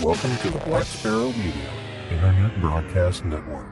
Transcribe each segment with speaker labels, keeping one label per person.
Speaker 1: Welcome to the Black Sparrow Media Internet Broadcast Network.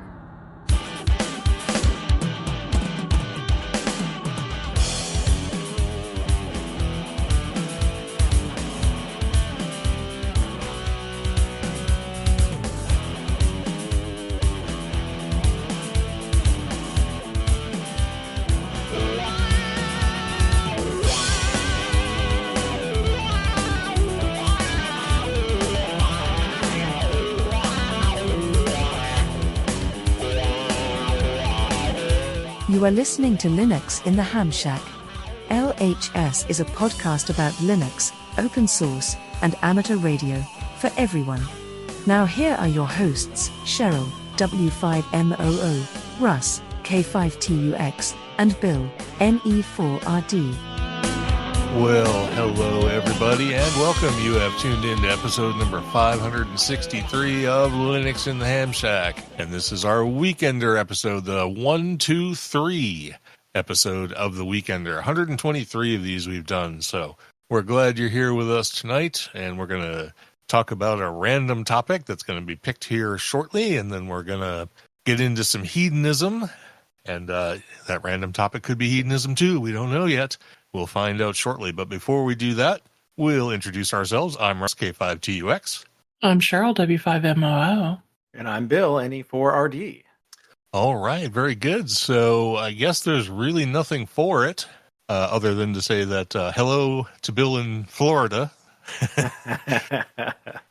Speaker 2: You are listening to Linux in the Ham Shack. LHS is a podcast about Linux, open source, and amateur radio, for everyone. Now here are your hosts, Cheryl, W5MOO, Russ, K5TUX, and Bill, NE4RD.
Speaker 3: Well, hello everybody, and welcome. You have tuned in to episode number 563 of Linux in the Ham Shack, and this is our Weekender episode, the 123 episode of the Weekender. 123 of these we've done, so we're glad you're here with us tonight, and we're going to talk about a random topic that's going to be picked here shortly, and then we're going to get into some hedonism, and that random topic could be hedonism too. We don't know yet. We'll find out shortly. But before we do that, we'll introduce ourselves. I'm Russ, K5TUX.
Speaker 4: I'm Cheryl, W5MOO.
Speaker 5: And I'm Bill, NE4RD.
Speaker 3: All right, very good. So I guess there's really nothing for it other than to say that hello to Bill in Florida.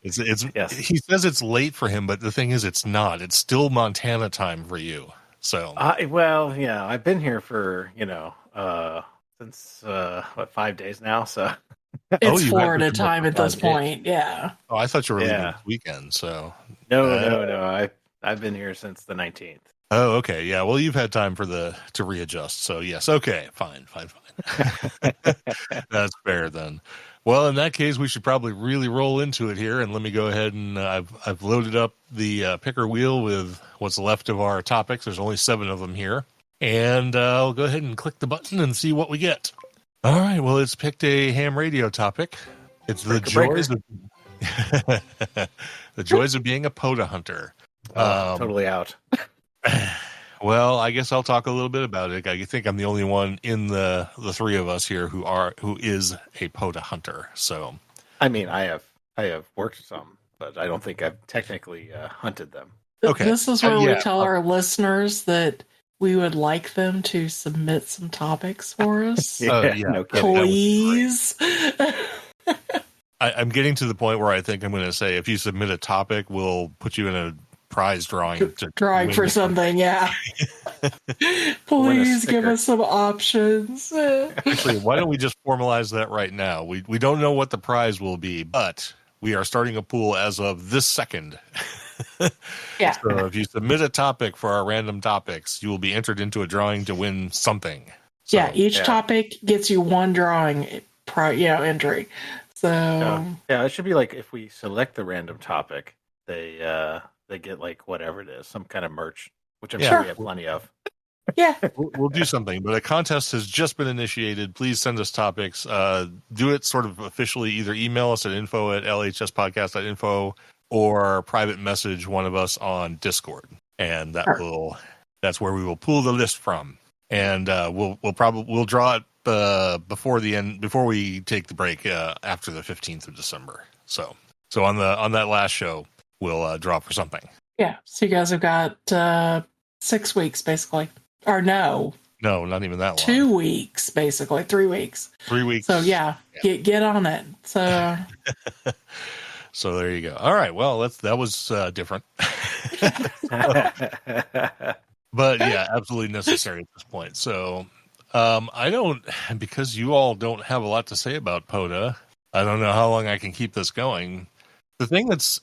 Speaker 3: It's yes. He says it's late for him, but the thing is it's not. It's still Montana time for you. So
Speaker 5: well, yeah, I've been here for, since 5 days now, so
Speaker 4: it's Florida time at this point. Yeah.
Speaker 3: Oh, I thought you were leaving this weekend. So
Speaker 5: no. I've been here since the 19th.
Speaker 3: Oh, okay. Yeah. Well, you've had time to readjust. So yes. Okay. Fine. That's fair then. Well, in that case, we should probably really roll into it here. And let me go ahead and I've loaded up the picker wheel with what's left of our topics. There's only 7 of them here. And I'll go ahead and click the button and see what we get. All right. Well, it's picked a ham radio topic. It's the joys of the joys of being a POTA hunter.
Speaker 5: Totally out.
Speaker 3: Well, I guess I'll talk a little bit about it. I think I'm the only one in the 3 of us here who is a POTA hunter. So,
Speaker 5: I mean, I have worked some, but I don't think I've technically hunted them.
Speaker 3: Okay.
Speaker 4: This is where we tell our listeners that we would like them to submit some topics for us.
Speaker 5: No
Speaker 4: Please.
Speaker 3: I'm getting to the point where I think I'm going to say, if you submit a topic, we'll put you in a prize drawing.
Speaker 4: Drawing for something, yeah. Please give us some options.
Speaker 3: Actually, why don't we just formalize that right now? We don't know what the prize will be, but we are starting a pool as of this second.
Speaker 4: Yeah.
Speaker 3: So if you submit a topic for our random topics, you will be entered into a drawing to win something. So,
Speaker 4: each topic gets you one drawing entry. So
Speaker 5: it should be like if we select the random topic, they get like whatever it is, some kind of merch, which I'm sure we have plenty of.
Speaker 4: Yeah.
Speaker 3: We'll do something, but a contest has just been initiated. Please send us topics. Do it sort of officially. Either email us at info@lhspodcast.info or private message one of us on Discord, and that's where we will pull the list from. And we'll draw it before we take the break after the 15th of December. So on that last show, we'll draw for something.
Speaker 4: Yeah. So you guys have got 6 weeks basically. Or no, not even that long. 2 weeks, basically. 3 weeks.
Speaker 3: 3 weeks.
Speaker 4: So get on it. So,
Speaker 3: so there you go. All right. Well, that was different, but yeah, absolutely necessary at this point. So because you all don't have a lot to say about POTA. I don't know how long I can keep this going. The thing that's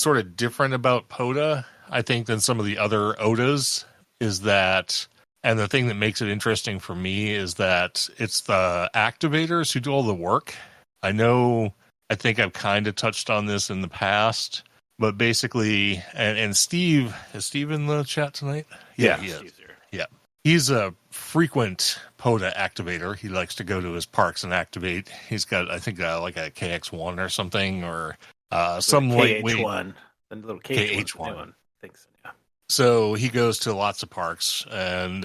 Speaker 3: sort of different about POTA, I think, than some of the other OTAs is that. And the thing that makes it interesting for me is that it's the activators who do all the work. I think I've kind of touched on this in the past, but basically, and Steve, is Steve in the chat tonight?
Speaker 5: Yeah,
Speaker 3: he is. Yeah. He's a frequent POTA activator. He likes to go to his parks and activate. He's got, I think, like a KX1 or something, or some lightweight
Speaker 5: KH1, the little KH1 thinks. Yeah.
Speaker 3: So he goes to lots of parks and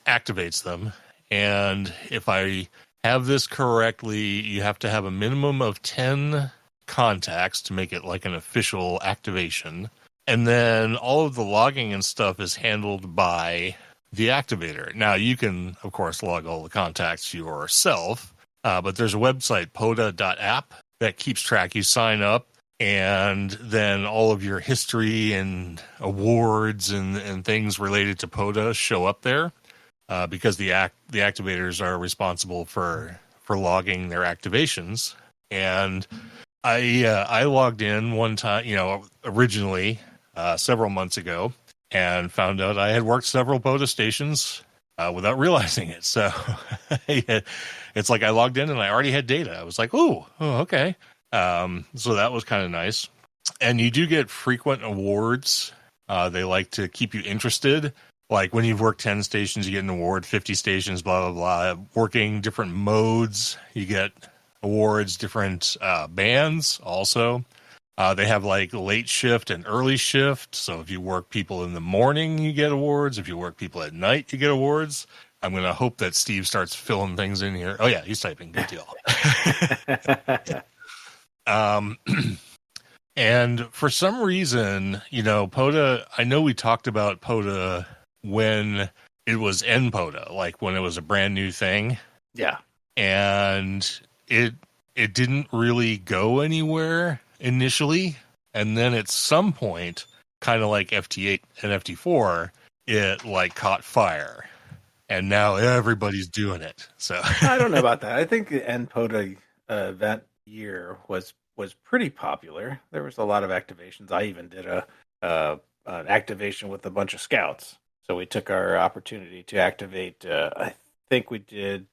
Speaker 3: activates them. And if I have this correctly, you have to have a minimum of 10 contacts to make it like an official activation. And then all of the logging and stuff is handled by the activator. Now, you can, of course, log all the contacts yourself, but there's a website, poda.app, that keeps track. You sign up, and then all of your history and awards and things related to POTA show up there because the activators are responsible for logging their activations. And I logged in one time, originally several months ago, and found out I had worked several POTA stations without realizing it. So it's like I logged in and I already had data. I was like, oh, okay. So that was kind of nice. And you do get frequent awards. They like to keep you interested. Like when you've worked 10 stations, you get an award, 50 stations, blah, blah, blah. Working different modes, you get awards, different bands also. They have like late shift and early shift. So if you work people in the morning, you get awards. If you work people at night, you get awards. I'm going to hope that Steve starts filling things in here. Oh, yeah, he's typing. Good deal. And for some reason, POTA, I know we talked about POTA when it was NPOTA, like when it was a brand new thing.
Speaker 5: Yeah.
Speaker 3: And it didn't really go anywhere initially. And then at some point, kind of like FT8 and FT4, it like caught fire. And now everybody's doing it. So
Speaker 5: I don't know about that. I think the NPOTA event year was pretty popular. There was a lot of activations. I even did an activation with a bunch of scouts. So we took our opportunity to activate. I think we did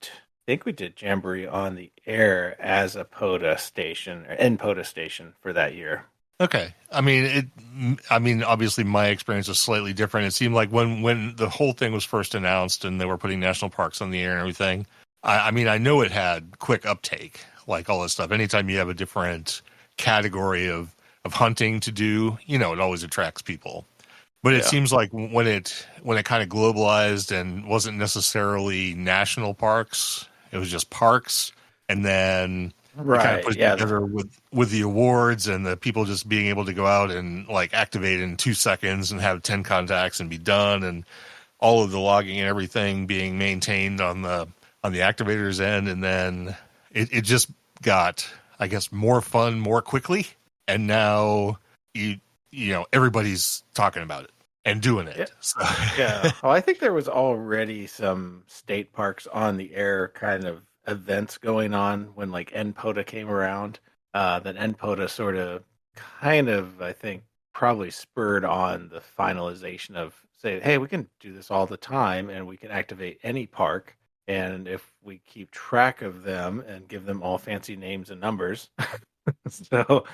Speaker 5: Jamboree on the Air as a POTA station, or NPOTA station for that year.
Speaker 3: Okay. I mean, obviously my experience was slightly different. It seemed like when the whole thing was first announced and they were putting national parks on the air and everything, I know it had quick uptake, like all this stuff. Anytime you have a different category of hunting to do, it always attracts people. But it seems like when it kind of globalized and wasn't necessarily national parks, it was just parks, and then kind of put together with the awards and the people just being able to go out and like activate in 2 seconds and have 10 contacts and be done, and all of the logging and everything being maintained on the activators end, and then it just got, I guess, more fun more quickly, and now everybody's talking about it and doing it.
Speaker 5: Yeah.
Speaker 3: So.
Speaker 5: Yeah. Well, I think there was already some state parks on the air kind of events going on when like NPOTA came around. That NPOTA sort of kind of, I think, probably spurred on the finalization of say, hey, we can do this all the time and we can activate any park. And if we keep track of them and give them all fancy names and numbers, so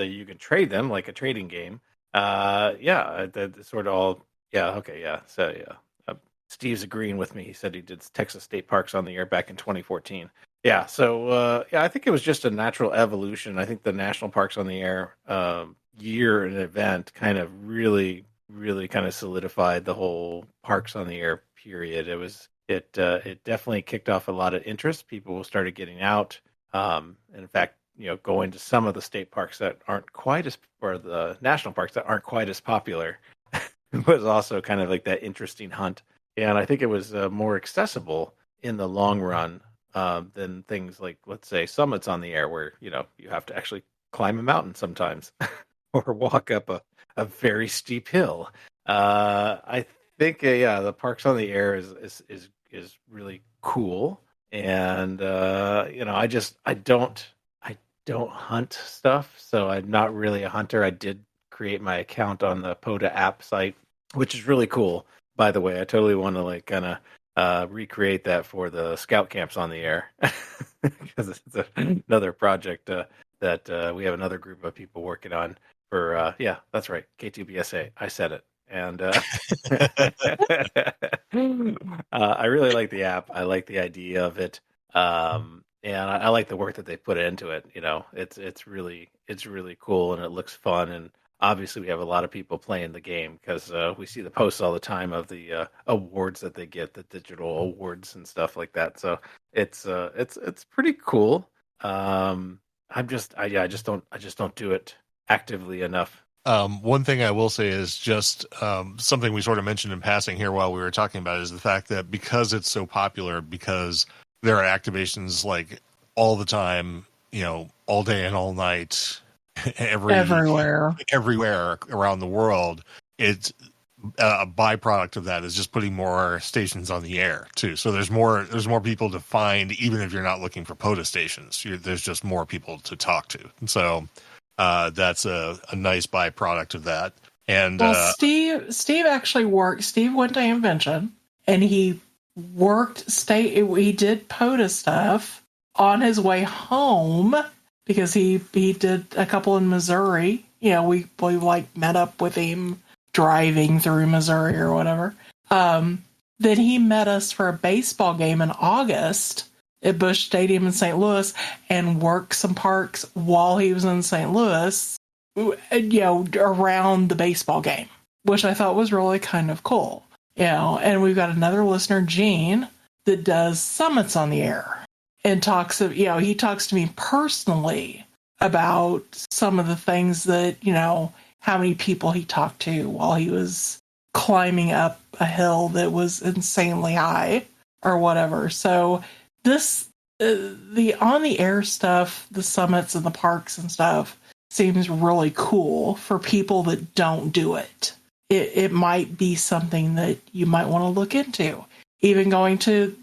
Speaker 5: you can trade them like a trading game. That sort of all. Yeah. Okay. Yeah. So yeah, Steve's agreeing with me. He said he did Texas State Parks on the Air back in 2014. Yeah. So I think it was just a natural evolution. I think the National Parks on the Air year and event kind of really kind of solidified the whole Parks on the Air period. It definitely kicked off a lot of interest. People started getting out. In fact, going to some of the state parks that aren't quite as, or the national parks that aren't quite as popular was also kind of like that interesting hunt. And I think it was more accessible in the long run than things like, let's say, summits on the air where, you have to actually climb a mountain sometimes or walk up a very steep hill. I think, the Parks on the Air is really cool. And, I don't hunt stuff, so I'm not really a hunter. I did create my account on the POTA app site, which is really cool. By the way, I totally want to like kind of recreate that for the scout camps on the air because it's another project that we have another group of people working on for. That's right, K2BSA. I said it, and I really like the app. I like the idea of it. and I like the work that they put into it. It's really cool, and it looks fun. And obviously, we have a lot of people playing the game because we see the posts all the time of the awards that they get, the digital awards and stuff like that. So it's pretty cool. I just don't do it actively enough.
Speaker 3: One thing I will say is just something we sort of mentioned in passing here while we were talking about it is the fact that because it's so popular, because there are activations like all the time, all day and all night, everywhere around the world. It's a byproduct of that is just putting more stations on the air too. So there's more people to find, even if you're not looking for POTA stations. There's just more people to talk to. So that's a nice byproduct of that. And
Speaker 4: Steve actually worked. Steve went to Invention and he did POTA stuff on his way home because he did a couple in Missouri. We met up with him driving through Missouri or whatever. Then he met us for a baseball game in August at Busch Stadium in St. Louis and worked some parks while he was in St. Louis, around the baseball game, which I thought was really kind of cool. And we've got another listener, Gene, that does summits on the air and he talks to me personally about some of the things that, how many people he talked to while he was climbing up a hill that was insanely high or whatever. So this, the on the air stuff, the summits and the parks and stuff seems really cool for people that don't do it. It might be something that you might want to look into. Even going to,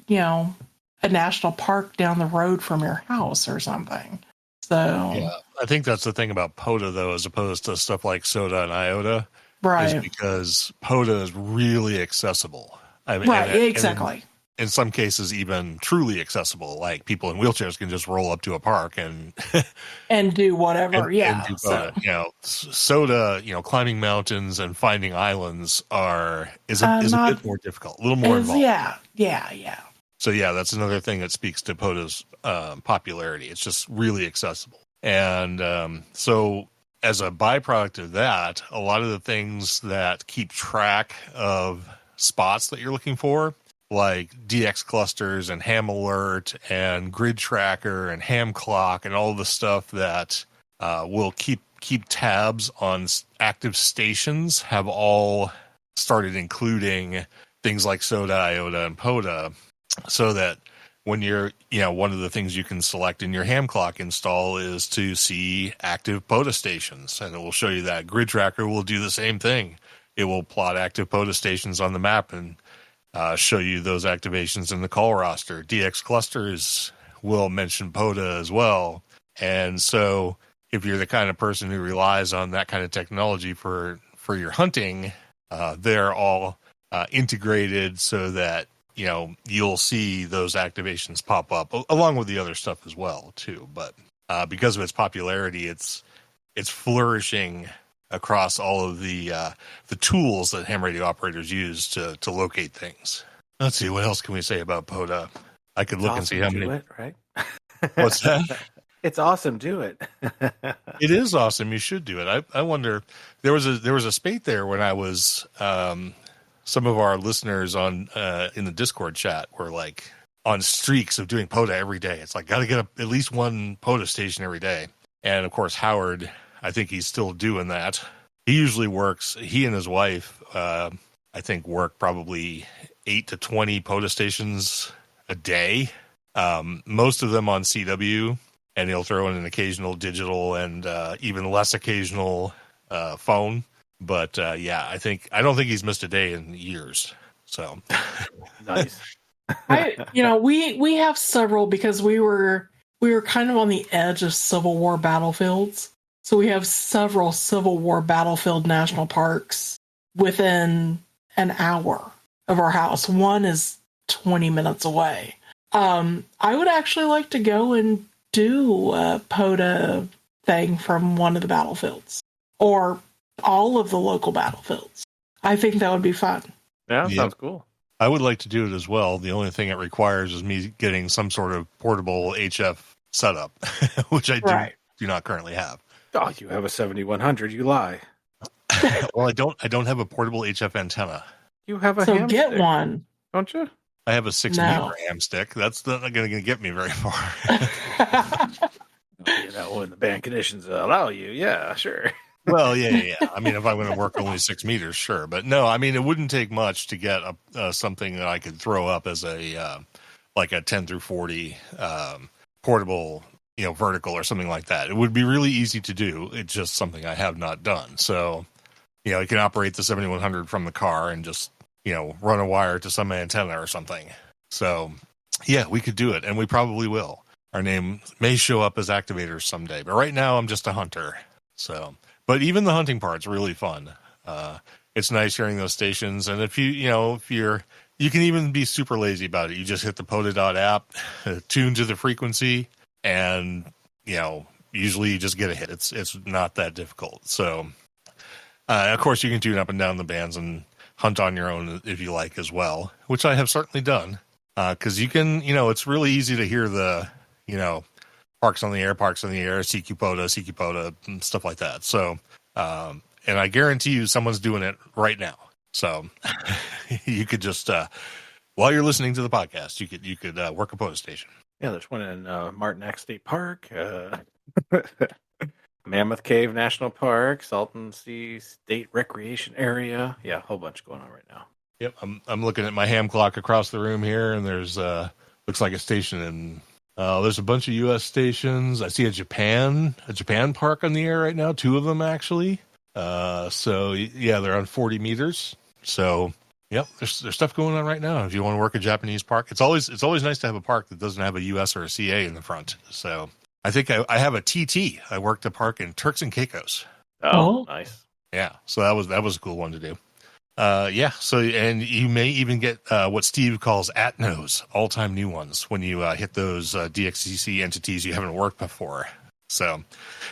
Speaker 4: a national park down the road from your house or something. So
Speaker 3: yeah, I think that's the thing about POTA though, as opposed to stuff like SOTA and IOTA,
Speaker 4: right?
Speaker 3: Is because POTA is really accessible.
Speaker 4: Exactly.
Speaker 3: In some cases, even truly accessible. Like people in wheelchairs can just roll up to a park and
Speaker 4: and do whatever.
Speaker 3: And do POTA. SOTA, climbing mountains and finding islands is a bit more difficult, a little more involved.
Speaker 4: Yeah.
Speaker 3: So yeah, that's another thing that speaks to POTA's popularity. It's just really accessible. And so as a byproduct of that, a lot of the things that keep track of spots that you're looking for, like DX clusters and ham alert and grid tracker and ham clock and all the stuff that will keep tabs on active stations, have all started including things like SOTA, IOTA, and POTA. So that when you're, one of the things you can select in your ham clock install is to see active POTA stations, and it will show you that. Grid Tracker will do the same thing. It will plot active POTA stations on the map and show you those activations in the call roster. DX clusters will mention POTA as well. And so if you're the kind of person who relies on that kind of technology for your hunting, they're all integrated so that you'll see those activations pop up along with the other stuff as well too. But because of its popularity, it's flourishing across all of the tools that ham radio operators use to locate things. Let's see, what else can we say about POTA? I could look and see how many.
Speaker 5: Do it, right?
Speaker 3: What's that?
Speaker 5: It's awesome. Do it.
Speaker 3: It is awesome. You should do it. I wonder. There was a spate there when I was. Some of our listeners in the Discord chat were like on streaks of doing POTA every day. It's like, got to get at least one POTA station every day. And of course, Howard, I think he's still doing that. He usually works, he and his wife, I think work probably 8 to 20 POTA stations a day. Most of them on CW, and he'll throw in an occasional digital and even less occasional phone. But I don't think he's missed a day in years. So
Speaker 5: nice.
Speaker 4: We have several because we were kind of on the edge of Civil War battlefields. So we have several Civil War battlefield national parks within an hour of our house. One is 20 minutes away. I would actually like to go and do a POTA thing from one of the battlefields or all of the local battlefields. I think that would be fun.
Speaker 5: Yeah, sounds cool.
Speaker 3: I would like to do it as well. The only thing it requires is me getting some sort of portable HF setup, which I do not currently have.
Speaker 5: Oh, you have a 7100. You lie.
Speaker 3: Well, I don't have a portable HF antenna.
Speaker 5: You have a
Speaker 4: So
Speaker 5: ham
Speaker 4: get
Speaker 5: stick,
Speaker 4: one.
Speaker 5: don't you?
Speaker 3: I have a 6-meter ham stick. That's not going to get me very far.
Speaker 5: When the band conditions allow you, yeah, sure.
Speaker 3: Well, yeah. I mean, if I'm going to work only 6 meters, sure. But no, I mean, it wouldn't take much to get something that I could throw up as a like a 10 through 40 portable, vertical or something like that. It would be really easy to do. It's just something I have not done. So, you can operate the 7100 from the car and just, run a wire to some antenna or something. So, yeah, we could do it, and we probably will. Our name may show up as activators someday, but right now I'm just a hunter. So, but even the hunting part's really fun. It's nice hearing those stations, and if you can even be super lazy about it. You just hit the POTA app, tune to the frequency, and usually you just get a hit. It's not that difficult. So, of course, you can tune up and down the bands and hunt on your own if you like as well, which I have certainly done. Because you can, it's really easy to hear the, parks on the air, CQ POTA, and stuff like that. So, and I guarantee you someone's doing it right now. So you could just, while you're listening to the podcast, you could work a POTA station.
Speaker 5: Yeah, there's one in Martinac State Park, Mammoth Cave National Park, Salton Sea State Recreation Area. Yeah, a whole bunch going on right now.
Speaker 3: Yep, I'm looking at my ham clock across the room here, and there's looks like a station in. There's a bunch of U.S. stations. I see a Japan park on the air right now. 2 of them actually. So yeah, they're on 40 meters. So yep, there's stuff going on right now. If you want to work a Japanese park, it's always nice to have a park that doesn't have a U.S. or a CA in the front. So I think I have a TT. I worked a park in Turks and Caicos.
Speaker 5: Oh, nice.
Speaker 3: Yeah, so that was a cool one to do. Yeah. So, and you may even get what Steve calls at-nos, all-time new ones, when you hit those DXCC entities you haven't worked before. So,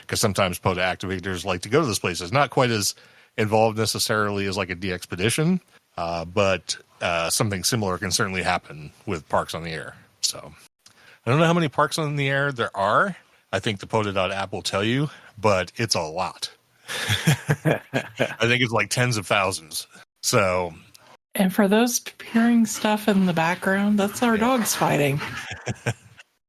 Speaker 3: because sometimes POTA activators like to go to those places, not quite as involved necessarily as like a DXpedition, but something similar can certainly happen with parks on the air. So, I don't know how many parks on the air there are. I think the POTA.app will tell you, but it's a lot. I think it's like tens of thousands. So,
Speaker 4: and for those hearing stuff in the background, that's our dogs fighting.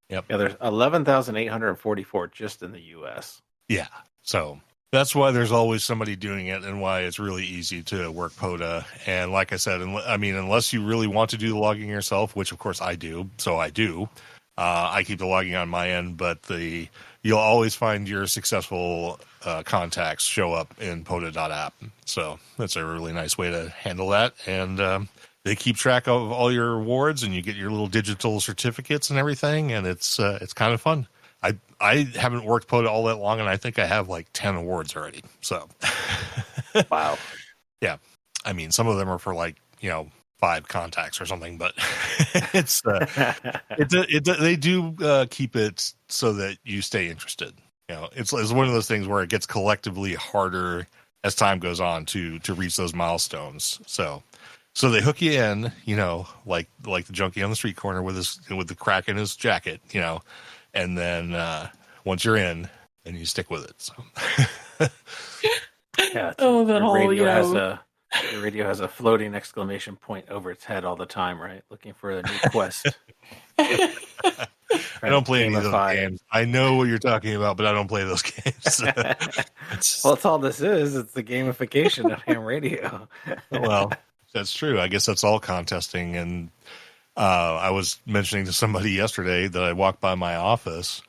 Speaker 3: Yep.
Speaker 5: Yeah, there's 11,844 just in the U.S.
Speaker 3: Yeah. So that's why there's always somebody doing it, and why it's really easy to work POTA. And like I said, unless you really want to do the logging yourself, which of course I do. So I do. I keep the logging on my end, but you'll always find your successful contacts show up in POTA.app. So that's a really nice way to handle that. And they keep track of all your awards, and you get your little digital certificates and everything. And it's kind of fun. I haven't worked POTA all that long, and I think I have like 10 awards already. So
Speaker 5: Wow.
Speaker 3: Yeah. I mean, some of them are for like, 5 contacts or something, but they do keep it so that you stay interested. It's one of those things where it gets collectively harder as time goes on to reach those milestones. So they hook you in, like the junkie on the street corner with the crack in his jacket, and then once you're in, then you stick with it. So.
Speaker 5: Yeah.
Speaker 4: That whole
Speaker 5: The radio has a floating exclamation point over its head all the time, right? Looking for a new quest.
Speaker 3: I don't play any of those games. I know what you're talking about, but I don't play those games.
Speaker 5: Well, that's all this is. It's the gamification of ham radio.
Speaker 3: Well, that's true. I guess that's all contesting. And I was mentioning to somebody yesterday that I walked by my office.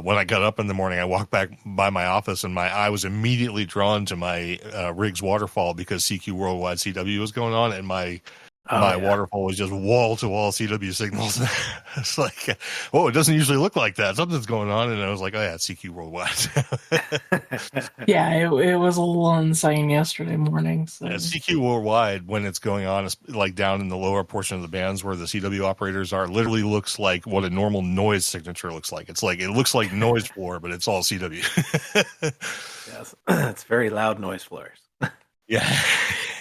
Speaker 3: When I got up in the morning, I walked back by my office, and my eye was immediately drawn to my Riggs waterfall because CQ Worldwide CW was going on, and my waterfall was just wall-to-wall CW signals. It's like, it doesn't usually look like that. Something's going on, and I was like, oh, yeah, it's CQ Worldwide.
Speaker 4: Yeah, it was a little insane yesterday morning. So.
Speaker 3: Yeah, CQ Worldwide, when it's going on, it's like down in the lower portion of the bands where the CW operators are, literally looks like what a normal noise signature looks like. It looks like noise floor, but it's all CW.
Speaker 5: Yes, it's very loud noise floors.
Speaker 3: Yeah.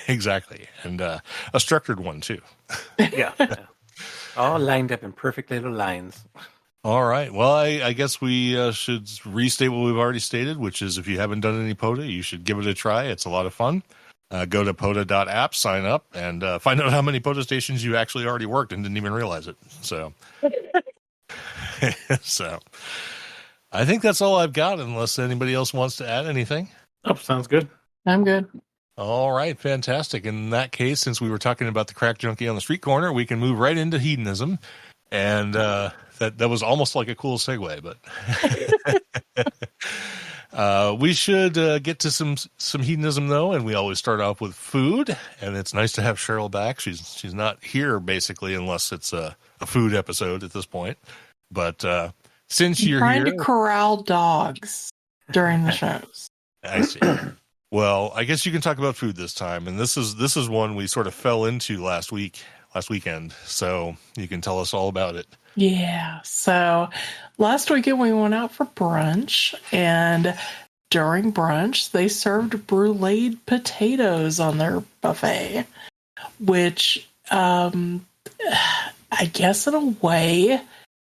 Speaker 3: Exactly. And a structured one, too.
Speaker 5: Yeah. All lined up in perfect little lines.
Speaker 3: All right. Well, I guess we should restate what we've already stated, which is if you haven't done any POTA, you should give it a try. It's a lot of fun. Go to POTA.app, sign up, and find out how many POTA stations you actually already worked and didn't even realize it. So, so I think that's all I've got, unless anybody else wants to add anything.
Speaker 5: Oh, sounds good.
Speaker 4: I'm good.
Speaker 3: All right, fantastic. In that case, since we were talking about the crack junkie on the street corner, we can move right into hedonism. And that was almost like a cool segue, but we should get to some hedonism, though, and we always start off with food. And it's nice to have Cheryl back. She's not here, basically, unless it's a food episode at this point. But since you're
Speaker 4: trying
Speaker 3: here...
Speaker 4: to corral dogs during the shows.
Speaker 3: I see. Well, I guess you can talk about food this time, and this is one we sort of fell into last weekend, so you can tell us all about it.
Speaker 4: Yeah, so last weekend we went out for brunch, and during brunch they served bruleed potatoes on their buffet, which I guess in a way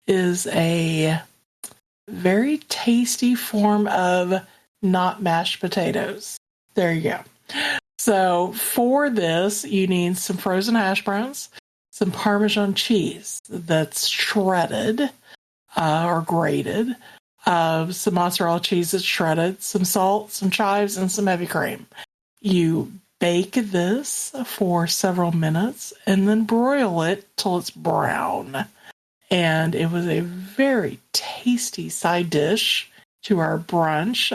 Speaker 4: is a very tasty form of not mashed potatoes. There you go. So for this, you need some frozen hash browns, some Parmesan cheese that's shredded or grated, some mozzarella cheese that's shredded, some salt, some chives, and some heavy cream. You bake this for several minutes and then broil it till it's brown. And it was a very tasty side dish to our brunch,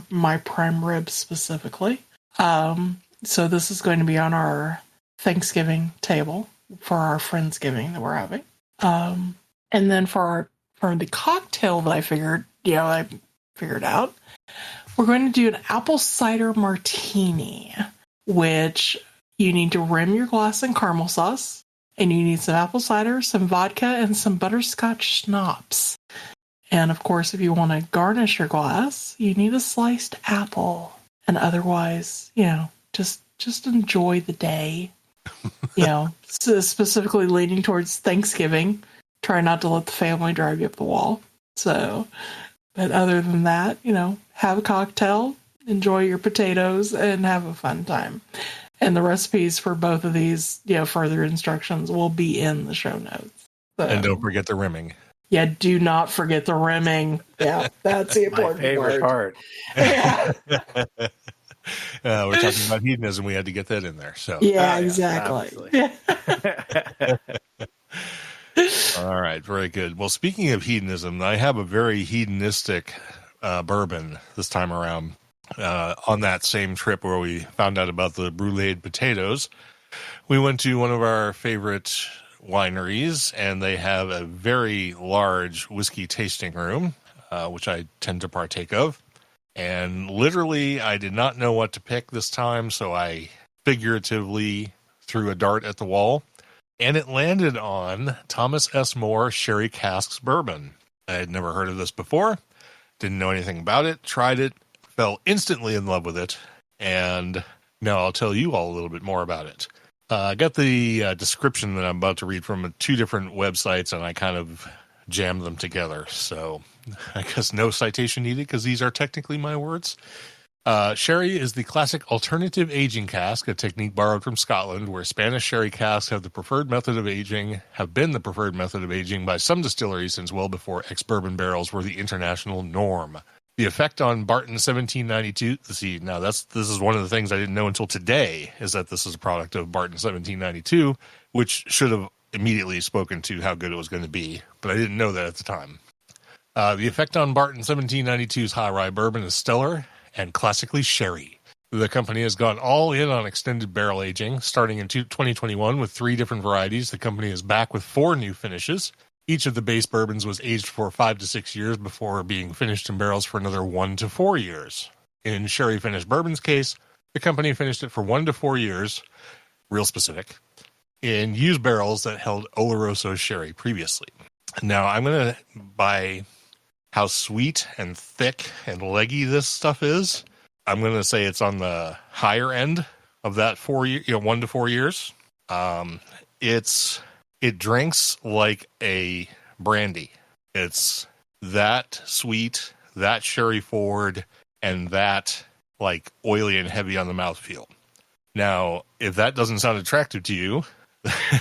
Speaker 4: my prime rib specifically. So this is going to be on our Thanksgiving table for our Friendsgiving that we're having. And then for the cocktail that I figured out, we're going to do an apple cider martini, which you need to rim your glass in caramel sauce, and you need some apple cider, some vodka, and some butterscotch schnapps. And of course, if you want to garnish your glass, you need a sliced apple. And otherwise, just enjoy the day. So specifically leaning towards Thanksgiving. Try not to let the family drive you up the wall. So, but other than that, have a cocktail, enjoy your potatoes, and have a fun time. And the recipes for both of these, further instructions will be in the show notes. So,
Speaker 3: and don't forget the rimming.
Speaker 4: Yeah, do not forget the rimming. Yeah, that's the important
Speaker 5: My favorite part.
Speaker 4: Yeah.
Speaker 3: We're talking about hedonism. We had to get that in there. So
Speaker 4: yeah, exactly.
Speaker 3: All right, very good. Well, speaking of hedonism, I have a very hedonistic bourbon this time around. On that same trip where we found out about the bruleed potatoes, we went to one of our favorite wineries, and they have a very large whiskey tasting room, which I tend to partake of. And literally, I did not know what to pick this time, so I figuratively threw a dart at the wall, and it landed on Thomas S. More Sherry Casks Bourbon. I had never heard of this before, didn't know anything about it, tried it, fell instantly in love with it, and now I'll tell you all a little bit more about it. I got the description that I'm about to read from 2 different websites, and I kind of jammed them together. So I guess no citation needed because these are technically my words. Sherry is the classic alternative aging cask, a technique borrowed from Scotland, where Spanish sherry casks have been the preferred method of aging by some distilleries since well before ex-bourbon barrels were the international norm. The effect on Barton 1792. See, now this is one of the things I didn't know until today, is that this is a product of Barton 1792, which should have immediately spoken to how good it was going to be, but I didn't know that at the time. The effect on Barton 1792's high rye bourbon is stellar and classically sherry. The company has gone all in on extended barrel aging, starting in 2021 with 3 different varieties. The company is back with 4 new finishes. Each of the base bourbons was aged for 5 to 6 years before being finished in barrels for another 1 to 4 years. In Sherry Finished Bourbon's case, the company finished it for 1 to 4 years, real specific, in used barrels that held Oloroso sherry previously. Now, I'm going to, by how sweet and thick and leggy this stuff is, I'm going to say it's on the higher end of that 4 year, 1 to 4 years. It drinks like a brandy. It's that sweet, that sherry forward, and that like oily and heavy on the mouthfeel. Now, if that doesn't sound attractive to you,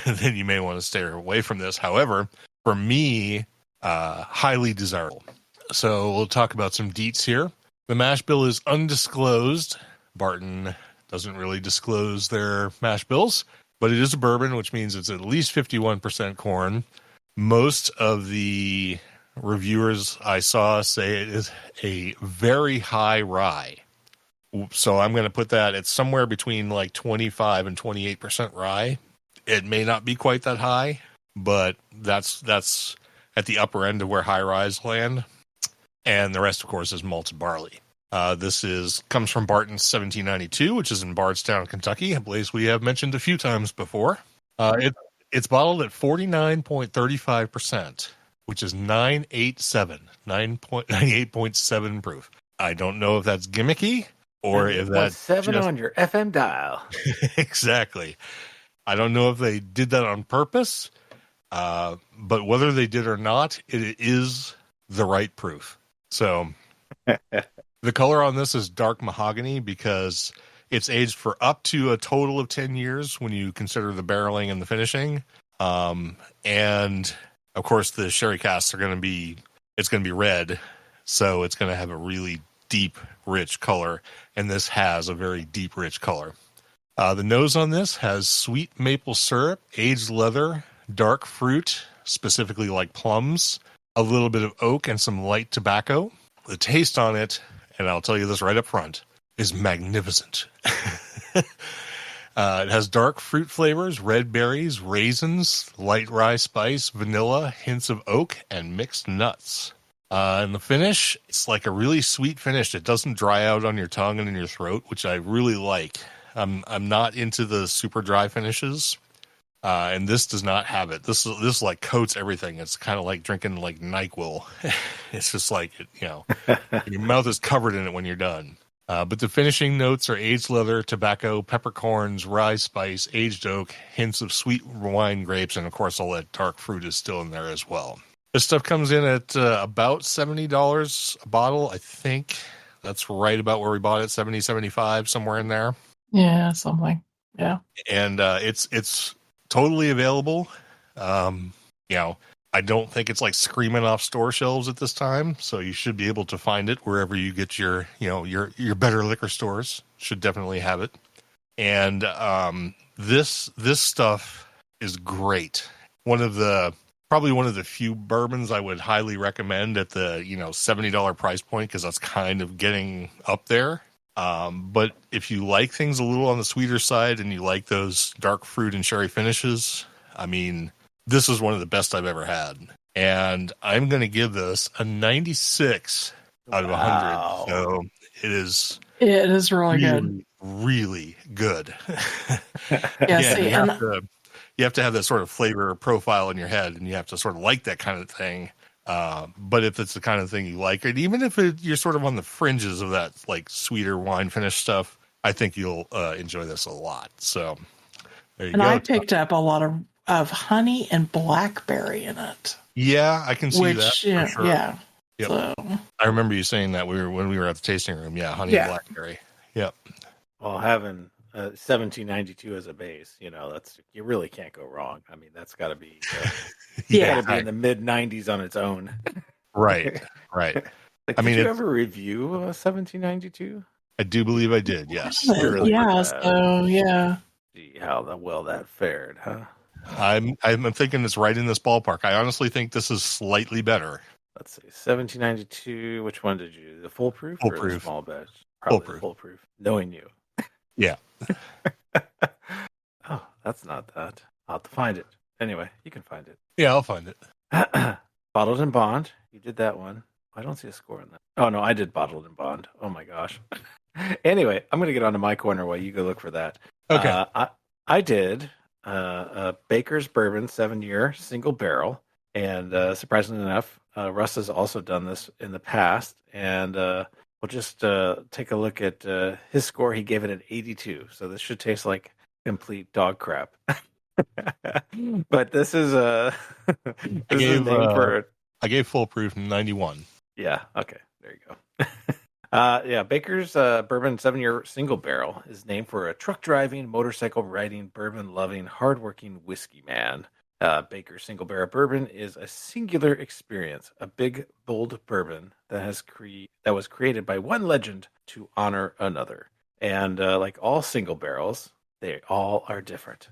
Speaker 3: then you may want to stay away from this. However, for me, highly desirable. So we'll talk about some deets here. The mash bill is undisclosed. Barton doesn't really disclose their mash bills, but it is a bourbon, which means it's at least 51% corn. Most of the reviewers I saw say it is a very high rye. So I'm going to put that at somewhere between like 25 and 28% rye. It may not be quite that high, but that's at the upper end of where high ryes land. And the rest, of course, is malted barley. This comes from Barton's 1792, which is in Bardstown, Kentucky, a place we have mentioned a few times before. It's bottled at 49.35%, which is 9.7 proof. I don't know if that's gimmicky or if that's
Speaker 5: 7 on your FM dial.
Speaker 3: Exactly. I don't know if they did that on purpose, but whether they did or not, it is the right proof. So the color on this is dark mahogany because it's aged for up to a total of 10 years when you consider the barreling and the finishing. And of course the sherry casks it's going to be red. So it's going to have a really deep, rich color. And this has a very deep, rich color. The nose on this has sweet maple syrup, aged leather, dark fruit, specifically like plums, a little bit of oak, and some light tobacco. The taste on it, and I'll tell you this right up front, is magnificent. It has dark fruit flavors, red berries, raisins, light rye spice, vanilla, hints of oak, and mixed nuts. And the finish, it's like a really sweet finish. It doesn't dry out on your tongue and in your throat, which I really like. I'm not into the super dry finishes, and this does not have it. This like coats everything. It's kind of like drinking like NyQuil. It's just like your mouth is covered in it when you're done. But the finishing notes are aged leather, tobacco, peppercorns, rye spice, aged oak, hints of sweet wine grapes, and of course all that dark fruit is still in there as well. This stuff comes in at about $70 a bottle. I think that's right about where we bought it, $70, $75, somewhere in there.
Speaker 4: Yeah, something. Yeah.
Speaker 3: And it's totally available. I don't think it's like screaming off store shelves at this time, so you should be able to find it wherever you get your better liquor stores. Should definitely have it. And this stuff is great. Probably one of the few bourbons I would highly recommend at the $70 price point, because that's kind of getting up there. But if you like things a little on the sweeter side and you like those dark fruit and sherry finishes, I mean, this is one of the best I've ever had. And I'm going to give this a 96 out of 100. So it is
Speaker 4: really good.
Speaker 3: Really good.
Speaker 4: Yeah,
Speaker 3: you have to have that sort of flavor profile in your head, and you have to sort of like that kind of thing. But if it's the kind of thing you like, and even if you're sort of on the fringes of that like sweeter wine finish stuff, I think you'll enjoy this a lot. So there you go.
Speaker 4: I picked up a lot of honey and blackberry in it.
Speaker 3: Yeah, I can see that.
Speaker 4: Yeah,
Speaker 3: for sure.
Speaker 4: Yeah.
Speaker 3: Yep.
Speaker 4: So.
Speaker 3: I remember you saying that when we were at the tasting room. Yeah, honey and blackberry. Yep.
Speaker 5: Well, having 1792 as a base, you really can't go wrong. I mean, that's got to be got to be in the mid 90s on its own.
Speaker 3: Right.
Speaker 5: Did you ever review 1792?
Speaker 3: I do believe I did. Yes.
Speaker 5: Really
Speaker 4: Yeah.
Speaker 5: See how well that fared, huh?
Speaker 3: I'm thinking it's right in this ballpark. I honestly think this is slightly better.
Speaker 5: Let's see, 1792. Which one did you? The full proof or the small batch?
Speaker 3: Probably
Speaker 5: full proof. Knowing you.
Speaker 3: Yeah.
Speaker 5: Oh, that's not that. I'll have to find it. Anyway, you can find it.
Speaker 3: Yeah, I'll find it.
Speaker 5: Bottled and Bond. You did that one. I don't see a score on that. Oh, no, I did Bottled and Bond. Oh, my gosh. Anyway, I'm going to get onto my corner while you go look for that.
Speaker 3: Okay.
Speaker 5: I did a Baker's Bourbon 7-year single barrel. And surprisingly enough, Russ has also done this in the past. And we'll just take a look at his score. He gave it an 82, so this should taste like complete dog crap. But this is a this is a name for.
Speaker 3: I gave Foolproof 91.
Speaker 5: Yeah. Okay. There you go. Yeah, Baker's Bourbon 7-year single barrel is named for a truck driving, motorcycle riding, bourbon loving, hardworking whiskey man. Baker's single barrel bourbon is a singular experience, a big, bold bourbon that was created by one legend to honor another. And like all single barrels, they all are different.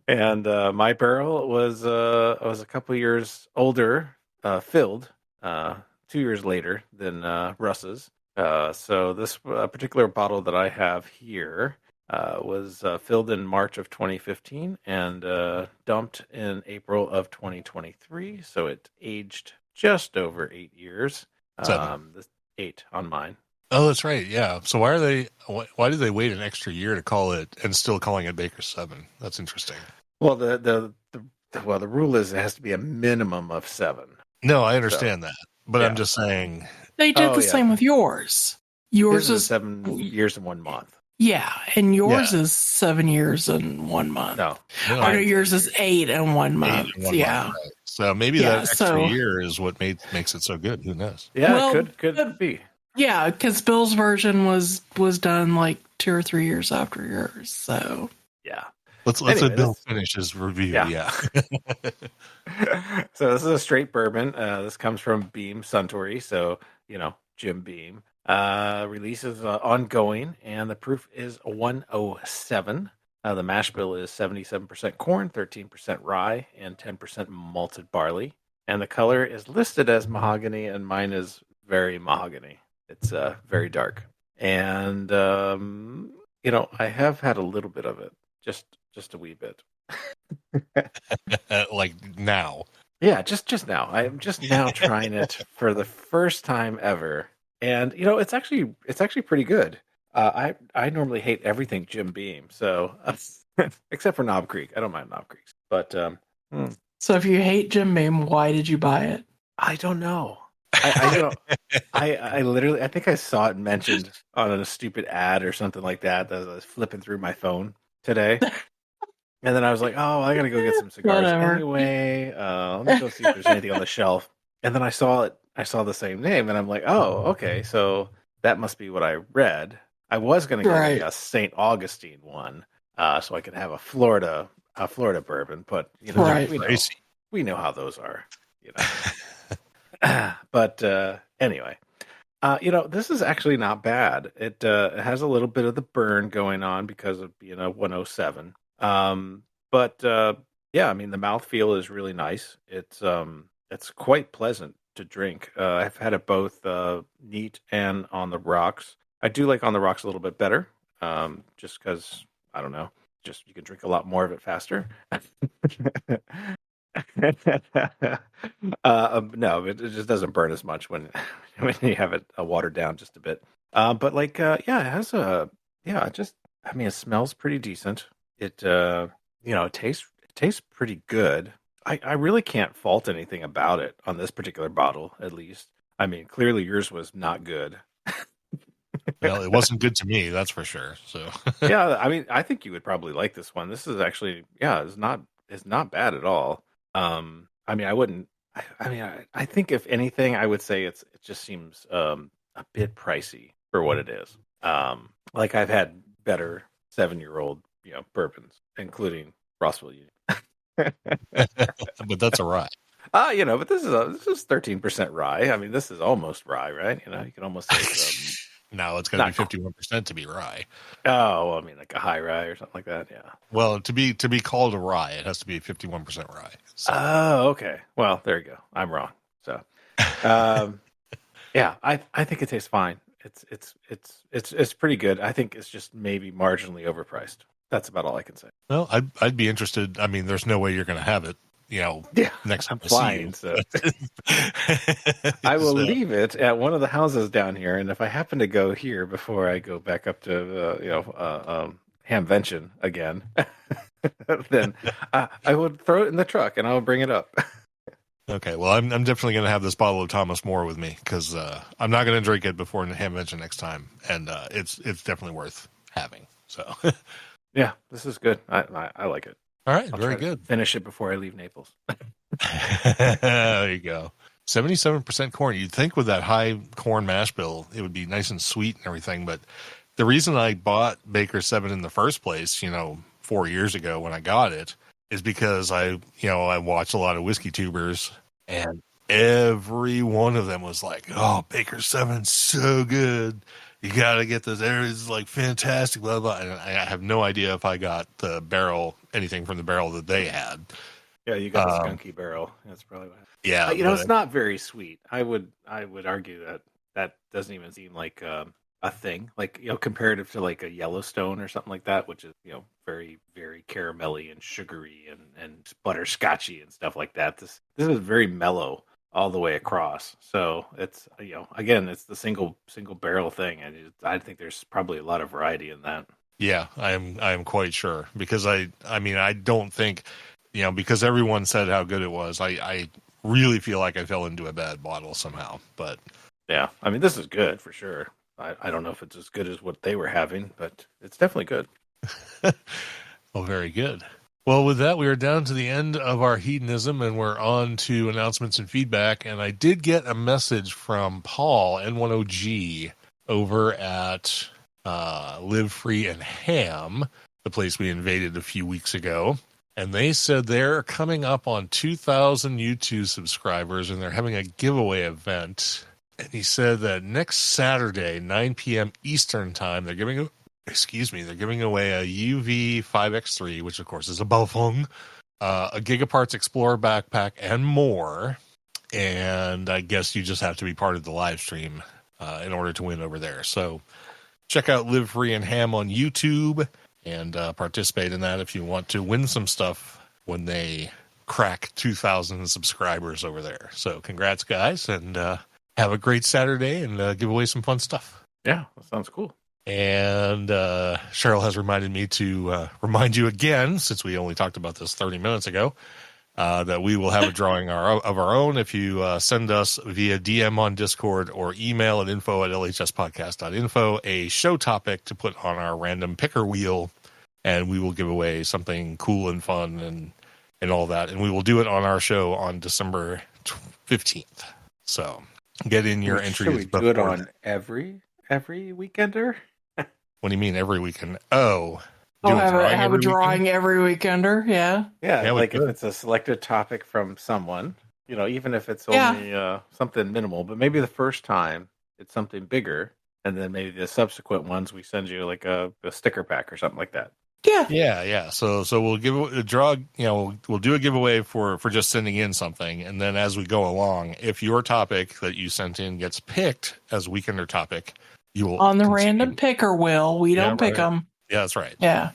Speaker 5: And my barrel was a couple years older, filled 2 years later than Russ's. So this particular bottle that I have here was filled in March of 2015 and dumped in April of 2023. So it aged just over 8 years. 8 on mine.
Speaker 3: Oh, that's right. Yeah. So why did they wait an extra year to call it and still calling it Baker's 7? That's interesting.
Speaker 5: Well, the rule is it has to be a minimum of 7.
Speaker 3: No, I understand that. But
Speaker 5: yeah.
Speaker 3: I'm just saying.
Speaker 4: They did the same with yours. Yours
Speaker 5: is 7 years and 1 month.
Speaker 4: Yeah, and yours is 7 years and 1 month.
Speaker 5: No,
Speaker 4: yours is 8 and 1 month. Yeah.
Speaker 3: Month, right. So maybe that extra year is what makes it so good. Who knows?
Speaker 5: Yeah, could be.
Speaker 4: Yeah, because Bill's version was done like 2 or 3 years after yours. So
Speaker 5: yeah.
Speaker 3: Let's let Bill finish his review. Yeah.
Speaker 5: So this is a straight bourbon. This comes from Beam Suntory. So, Jim Beam. Release is ongoing, and the proof is 107. The mash bill is 77% corn, 13% rye, and 10% malted barley. And the color is listed as mahogany, and mine is very mahogany. It's very dark. And, I have had a little bit of it. Just a wee bit.
Speaker 3: Like now.
Speaker 5: Yeah, just now. I'm just now trying it for the first time ever. And it's actually pretty good. I normally hate everything Jim Beam, so except for Knob Creek. I don't mind Knob Creeks. But
Speaker 4: so if you hate Jim Beam, why did you buy it?
Speaker 5: I don't know. I literally I think I saw it mentioned on a stupid ad or something like that as I was flipping through my phone today. And then I was like, oh, I gotta go get some cigars anyway. Let me go see if there's anything on the shelf. And then I saw the same name, and I'm like, oh, okay, so that must be what I read. I was gonna get a St. Augustine one, so I could have a Florida bourbon, but we know how those are, But anyway, this is actually not bad. It has a little bit of the burn going on because of being a 107. But yeah, I mean, the mouthfeel is really nice. It's quite pleasant to drink. I've had it both neat and on the rocks. I do like on the rocks a little bit better, just because, I don't know, just you can drink a lot more of it faster. No, it just doesn't burn as much when you have it watered down just a bit. But like, it has it smells pretty decent. It it tastes pretty good. I really can't fault anything about it on this particular bottle, at least. I mean, clearly yours was not good.
Speaker 3: Well, it wasn't good to me, that's for sure. So
Speaker 5: yeah, I mean, I think you would probably like this one. This is actually, it's not bad at all. I mean, I wouldn't. I think if anything, I would say it just seems a bit pricey for what it is. Like I've had better 7-year-old bourbons, including Rossville Union.
Speaker 3: But that's a rye.
Speaker 5: But this is 13% rye. I mean, this is almost rye, right? You can almost say
Speaker 3: no, it's going to be 51% to be rye.
Speaker 5: Oh, well, I mean, like a high rye or something like that. Yeah.
Speaker 3: Well, to be called a rye, it has to be 51% rye. So.
Speaker 5: Oh, okay. Well, there you go. I'm wrong. So, yeah, I think it tastes fine. It's pretty good. I think it's just maybe marginally overpriced. That's about all I can say.
Speaker 3: Well, I'd be interested. I mean, there's no way you're going to have it. Next time
Speaker 5: I'm flying, so I will leave it at one of the houses down here, and if I happen to go here before I go back up to Hamvention again, then I would throw it in the truck and I'll bring it up.
Speaker 3: Okay, well, I'm definitely going to have this bottle of Thomas More with me because I'm not going to drink it before Hamvention next time, and it's definitely worth having. So,
Speaker 5: Yeah, this is good. I like it.
Speaker 3: all right,
Speaker 5: I'll
Speaker 3: very
Speaker 5: try to
Speaker 3: good.
Speaker 5: finish it before I leave Naples.
Speaker 3: There you go. 77% corn. You'd think with that high corn mash bill, it would be nice and sweet and everything. But the reason I bought Baker 7 in the first place, 4 years ago when I got it, is because I watched a lot of whiskey tubers, and every one of them was like, "Oh, Baker 7's so good. You got to get this. It's like fantastic, blah, blah." And I have no idea if I got anything from the barrel that they had.
Speaker 5: Yeah, you got the skunky barrel. That's probably what happened.
Speaker 3: Yeah.
Speaker 5: It's not very sweet. I would argue that doesn't even seem like a thing. Like, comparative to like a Yellowstone or something like that, which is, very, very caramelly and sugary and butterscotchy and stuff like that. This is very mellow all the way across. So it's, again, it's the single barrel thing, and I think there's probably a lot of variety in that.
Speaker 3: Yeah, I am quite sure, because I don't think, because everyone said how good it was, I really feel like I fell into a bad bottle somehow. But
Speaker 5: yeah, this is good for sure. I don't know if it's as good as what they were having, but it's definitely good.
Speaker 3: Well, very good. Well, with that, we are down to the end of our hedonism, and we're on to announcements and feedback. And I did get a message from Paul, N10G, over at Live Free and Ham, the place we invaded a few weeks ago. And they said they're coming up on 2,000 YouTube subscribers, and they're having a giveaway event. And he said that next Saturday, 9 p.m. Eastern time, they're giving away a UV 5X3, which of course is a Baofeng, a Gigaparts Explorer backpack, and more. And I guess you just have to be part of the live stream in order to win over there. So check out Live Free and Ham on YouTube and participate in that if you want to win some stuff when they crack 2,000 subscribers over there. So congrats, guys, and have a great Saturday and give away some fun stuff.
Speaker 5: Yeah, that sounds cool.
Speaker 3: And Cheryl has reminded me to remind you again, since we only talked about this 30 minutes ago, that we will have a drawing of our own if you send us via DM on Discord or email at info@lhspodcast.info a show topic to put on our random picker wheel, and we will give away something cool and fun and all that. And we will do it on our show on December 15th. So get in your entries.
Speaker 5: Should we do it on every weekender?
Speaker 3: What do you mean every weekend? Oh,
Speaker 4: have a drawing every weekender. Yeah.
Speaker 5: Yeah, like if it's a selected topic from someone, even if it's only something minimal, but maybe the first time it's something bigger, and then maybe the subsequent ones we send you like a sticker pack or something like that.
Speaker 3: Yeah. So we'll give a draw. We'll do a giveaway for just sending in something, and then as we go along, if your topic that you sent in gets picked as weekender topic, you will
Speaker 4: on the random picker wheel. We don't pick them.
Speaker 3: Yeah, that's right.
Speaker 4: Yeah,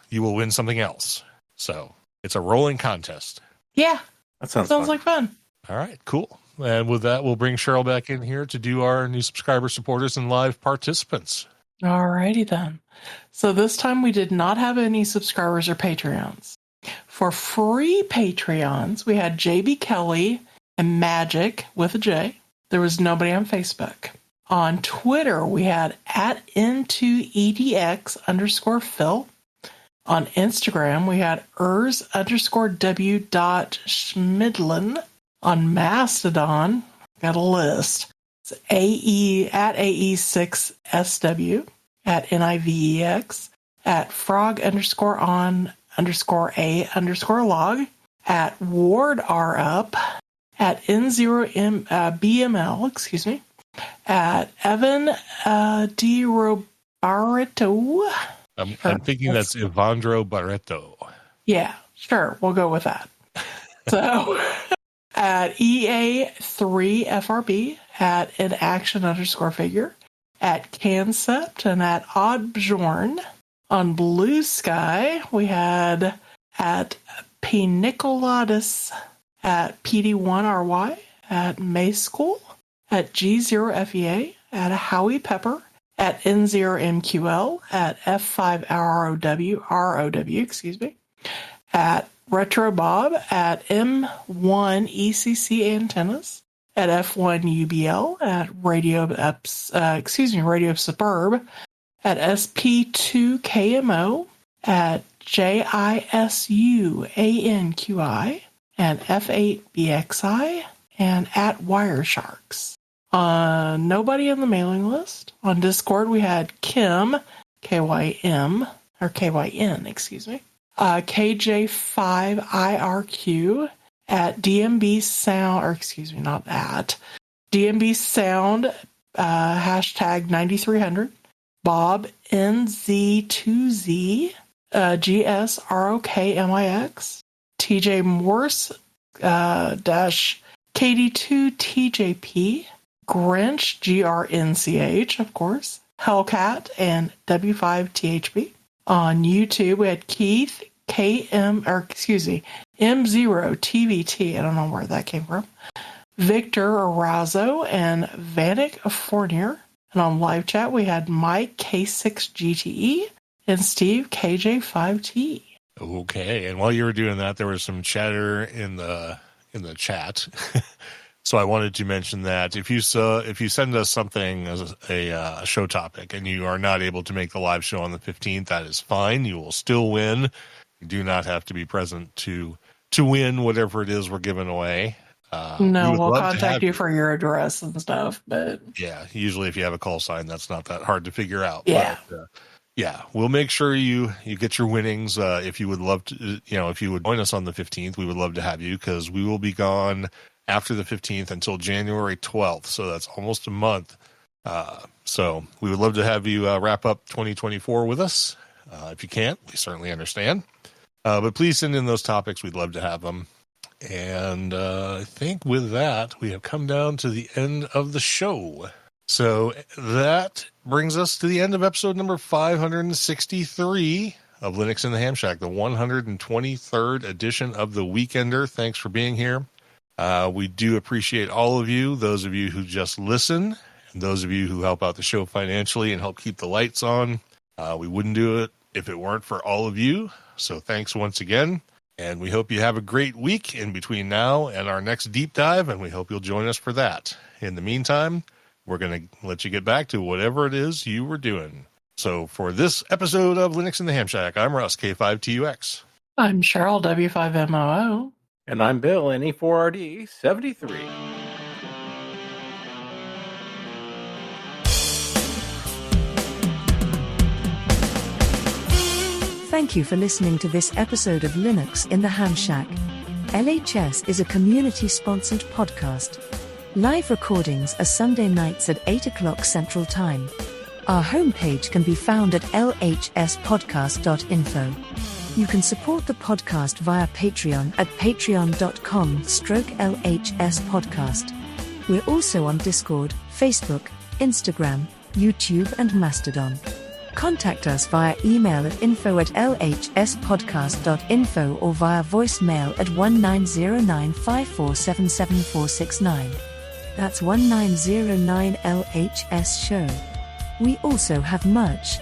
Speaker 3: you will win something else. So it's a rolling contest.
Speaker 4: Yeah,
Speaker 5: that sounds
Speaker 4: like fun.
Speaker 3: All right, cool. And with that, we'll bring Cheryl back in here to do our new subscriber supporters and live participants.
Speaker 4: Alrighty then. So this time we did not have any subscribers or Patreons. For free Patreons, we had JB Kelly and Magic with a J. There was nobody on Facebook. On Twitter, we had @into_edx_Phil. On Instagram, we had ers_w.schmidlin. On Mastodon, got a list. It's @AE6SW, @NIVEX, @frog_on_a_log, @wardarup, @N0BML, @Evan D. Robarito.
Speaker 3: I'm thinking that's Evandro Barreto.
Speaker 4: Yeah, sure. We'll go with that. So, @EA3FRB, @inaction_figure, @Cancept, and @Oddbjorn. On Blue Sky, we had @Pinicolatus, @PD1RY, @Mayschool, @G0FEA, @Howie Pepper, @N0MQL, @F5ROW, Retro Bob at M1ECC Antennas, at F1UBL, at Radio Suburb, at SP2KMO, at JISUANQI, and F8BXI, and at Wiresharks. Nobody on the mailing list. On Discord, we had Kim, KYM, or KYN, excuse me, KJ5IRQ, at DMB Sound, or excuse me, not at, DMB Sound, hashtag 9300, Bob NZ2Z, GSROKMIX, TJ Morse, dash KD2TJP, Grinch, GRNCH, of course, Hellcat, and W5THB. On YouTube, we had Keith, M0TVT, I don't know where that came from, Victor Arazo, and Vanek Fournier. And on live chat, we had Mike K6GTE and Steve KJ5T.
Speaker 3: Okay, and while you were doing that, there was some chatter in the chat. So I wanted to mention that if you send us something as a show topic and you are not able to make the live show on the 15th, that is fine. You will still win. You do not have to be present to win whatever it is we're giving away.
Speaker 4: No, we'll contact you for your address and stuff. But
Speaker 3: yeah, usually if you have a call sign, that's not that hard to figure out.
Speaker 4: Yeah.
Speaker 3: But, yeah, we'll make sure you get your winnings. If you would love to, if you would join us on the 15th, we would love to have you because we will be gone after the 15th until January 12th. So that's almost a month. So we would love to have you wrap up 2024 with us. If you can't, we certainly understand. But please send in those topics. We'd love to have them. And I think with that, we have come down to the end of the show. So that brings us to the end of episode number 563 of Linux in the Ham Shack, the 123rd edition of The Weekender. Thanks for being here. We do appreciate all of you, those of you who just listen, and those of you who help out the show financially and help keep the lights on. We wouldn't do it if it weren't for all of you. So thanks once again. And we hope you have a great week in between now and our next deep dive, and we hope you'll join us for that. In the meantime, we're going to let you get back to whatever it is you were doing. So for this episode of Linux in the Ham Shack, I'm Russ, K5TUX.
Speaker 4: I'm Cheryl, W5MOO.
Speaker 5: And I'm Bill, NE4RD 73.
Speaker 2: Thank you for listening to this episode of Linux in the Ham Shack. LHS is a community-sponsored podcast. Live recordings are Sunday nights at 8 o'clock Central Time. Our homepage can be found at lhspodcast.info. You can support the podcast via Patreon at patreon.com/LHS Podcast. We're also on Discord, Facebook, Instagram, YouTube, and Mastodon. Contact us via email at info@lhspodcast.info or via voicemail at 190954777469. That's 1909 LHS Show. We also have merch.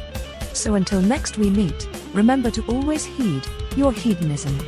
Speaker 2: So until next we meet, remember to always heed your hedonism.